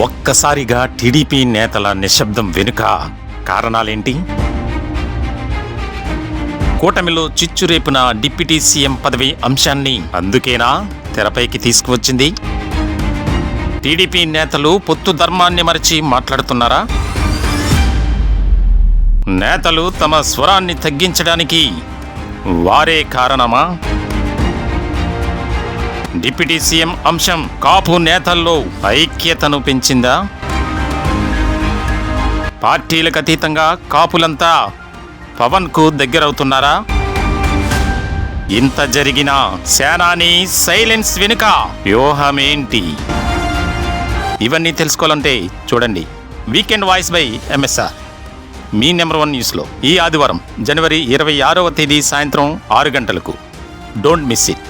ఒక్కసారిగా టీడీపీ నేతల నిశ్శబ్దం వెనుక కారణాలేంటి? కూటమిలో చిచ్చురేపున డిప్యూటీ సీఎం పదవి అంశాన్ని అందుకేనా తెరపైకి తీసుకువచ్చింది? టీడీపీ నేతలు పొత్తు ధర్మాన్ని మరచి మాట్లాడుతున్నారా? నేతలు తమ స్వరాన్ని తగ్గించడానికి వారే కారణమా? డిప్యూటీ సీఎం అంశం కాపు నేతల్లో ఐక్యతను పెంచిందా? పార్టీలకు అతీతంగా కాపులంతా పవన్కు దగ్గరవుతున్నారా? ఇంత జరిగినా సేనాని సైలెన్స్ వెనుక వ్యూహమేంటి? ఇవన్నీ తెలుసుకోవాలంటే చూడండి weekend voice by MSR me number 1 న్యూస్లో ఈ ఆదివారం జనవరి 26వ తేదీ సాయంత్రం 6 గంటలకు. Don't miss it.